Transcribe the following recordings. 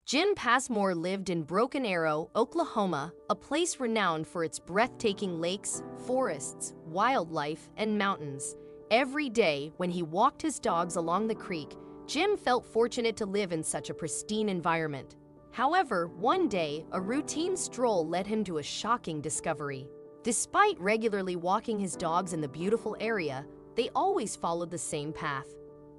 Jim Passmore lived in Broken Arrow, Oklahoma, a place renowned for its breathtaking lakes, forests, wildlife, and mountains. Every day, when he walked his dogs along the creek, Jim felt fortunate to live in such a pristine environment. However, one day, a routine stroll led him to a shocking discovery. Despite regularly walking his dogs in the beautiful area, they always followed the same path.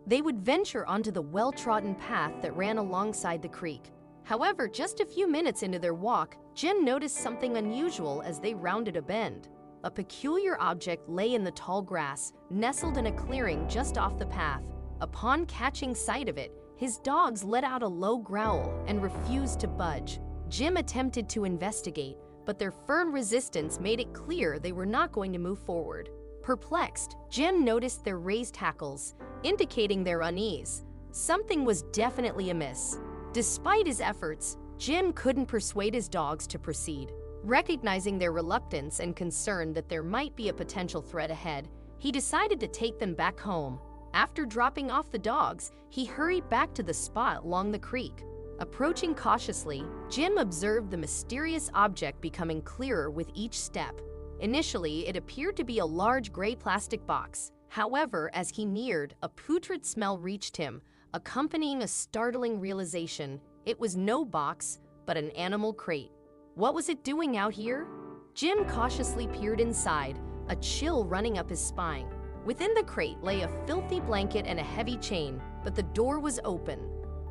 They would venture onto the well-trodden path that ran alongside the creek. However, just a few minutes into their walk, Jim noticed something unusual as they rounded a bend. A peculiar object lay in the tall grass, nestled in a clearing just off the path. Upon catching sight of it, his dogs let out a low growl and refused to budge. Jim attempted to investigate, but their firm resistance made it clear they were not going to move forward. Perplexed, Jim noticed their raised hackles, indicating their unease. Something was definitely amiss. Despite his efforts, Jim couldn't persuade his dogs to proceed. Recognizing their reluctance and concern that there might be a potential threat ahead, he decided to take them back home. After dropping off the dogs, he hurried back to the spot along the creek. Approaching cautiously, Jim observed the mysterious object becoming clearer with each step. Initially, it appeared to be a large gray plastic box. However, as he neared, a putrid smell reached him, accompanying a startling realization. It was no box, but an animal crate. What was it doing out here? Jim cautiously peered inside, a chill running up his spine. Within the crate lay a filthy blanket and a heavy chain, but the door was open.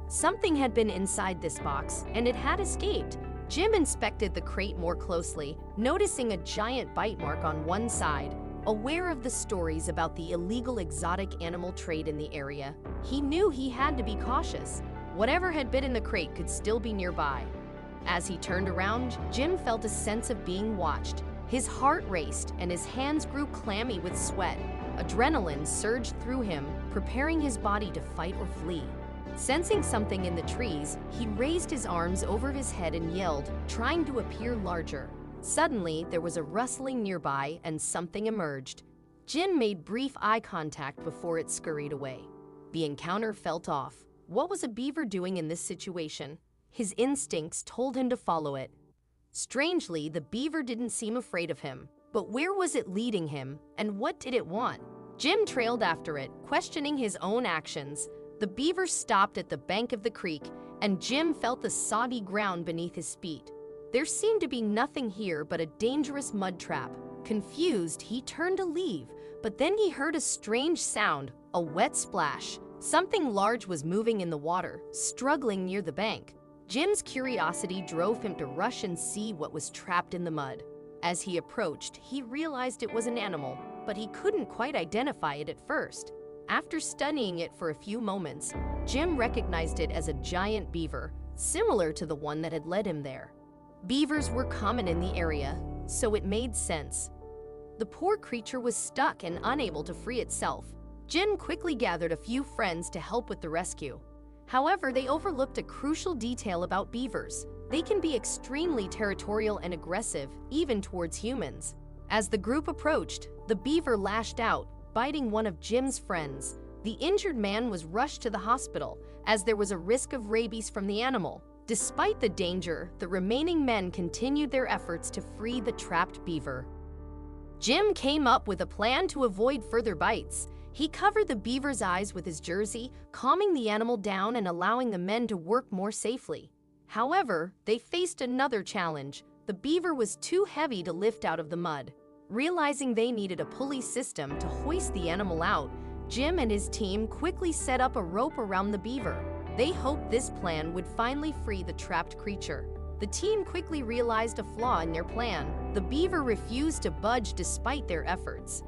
Something had been inside this box, and it had escaped. Jim inspected the crate more closely, noticing a giant bite mark on one side. Aware of the stories about the illegal exotic animal trade in the area, he knew he had to be cautious. Whatever had been in the crate could still be nearby. As he turned around, Jim felt a sense of being watched. His heart raced and his hands grew clammy with sweat. Adrenaline surged through him, preparing his body to fight or flee. Sensing something in the trees, he raised his arms over his head and yelled, trying to appear larger. Suddenly, there was a rustling nearby and something emerged. Jim made brief eye contact before it scurried away. The encounter felt off. What was a beaver doing in this situation? His instincts told him to follow it. Strangely, the beaver didn't seem afraid of him. But where was it leading him, and what did it want? Jim trailed after it, questioning his own actions. The beaver stopped at the bank of the creek, and Jim felt the soggy ground beneath his feet. There seemed to be nothing here but a dangerous mud trap. Confused, he turned to leave, but then he heard a strange sound, a wet splash. Something large was moving in the water, struggling near the bank. Jim's curiosity drove him to rush and see what was trapped in the mud. As he approached, he realized it was an animal, but he couldn't quite identify it at first. After studying it for a few moments, Jim recognized it as a giant beaver, similar to the one that had led him there. Beavers were common in the area, so it made sense. The poor creature was stuck and unable to free itself. Jim quickly gathered a few friends to help with the rescue. However, they overlooked a crucial detail about beavers. They can be extremely territorial and aggressive, even towards humans. As the group approached, the beaver lashed out, biting one of Jim's friends. The injured man was rushed to the hospital, as there was a risk of rabies from the animal. Despite the danger, the remaining men continued their efforts to free the trapped beaver. Jim came up with a plan to avoid further bites. He covered the beaver's eyes with his jersey, calming the animal down and allowing the men to work more safely. However, they faced another challenge. The beaver was too heavy to lift out of the mud. Realizing they needed a pulley system to hoist the animal out, Jim and his team quickly set up a rope around the beaver. They hoped this plan would finally free the trapped creature. The team quickly realized a flaw in their plan. The beaver refused to budge despite their efforts.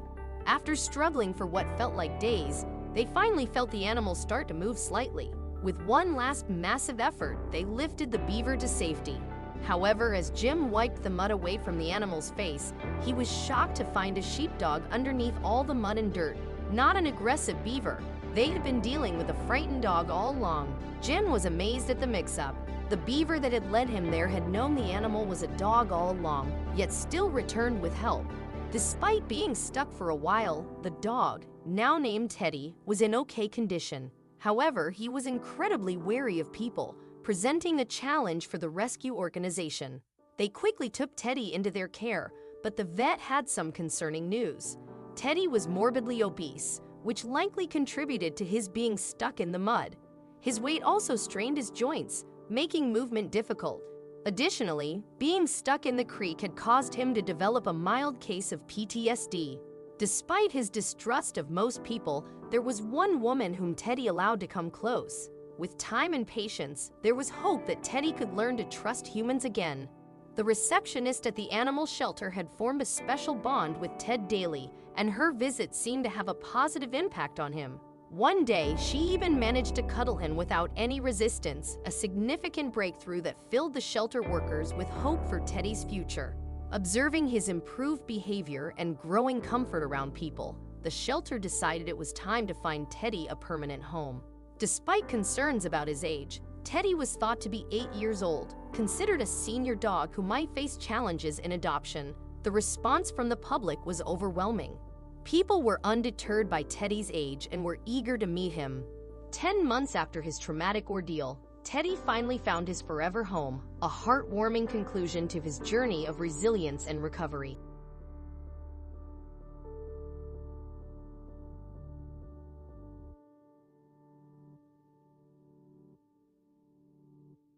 After struggling for what felt like days, they finally felt the animal start to move slightly. With one last massive effort, they lifted the beaver to safety. However, as Jim wiped the mud away from the animal's face, he was shocked to find a sheepdog underneath all the mud and dirt. Not an aggressive beaver. They had been dealing with a frightened dog all along. Jim was amazed at the mix-up. The beaver that had led him there had known the animal was a dog all along, yet still returned with help. Despite being stuck for a while, the dog, now named Teddy, was in okay condition. However, he was incredibly wary of people, presenting a challenge for the rescue organization. They quickly took Teddy into their care, but the vet had some concerning news. Teddy was morbidly obese, which likely contributed to his being stuck in the mud. His weight also strained his joints, making movement difficult. Additionally, being stuck in the creek had caused him to develop a mild case of PTSD. Despite his distrust of most people, there was one woman whom Teddy allowed to come close. With time and patience, there was hope that Teddy could learn to trust humans again. The receptionist at the animal shelter had formed a special bond with Ted Daly, and her visit seemed to have a positive impact on him. One day, she even managed to cuddle him without any resistance, a significant breakthrough that filled the shelter workers with hope for Teddy's future. Observing his improved behavior and growing comfort around people, the shelter decided it was time to find Teddy a permanent home. Despite concerns about his age, Teddy was thought to be 8 years old, considered a senior dog who might face challenges in adoption. The response from the public was overwhelming. People were undeterred by Teddy's age and were eager to meet him. 10 months after his traumatic ordeal, Teddy finally found his forever home, a heartwarming conclusion to his journey of resilience and recovery.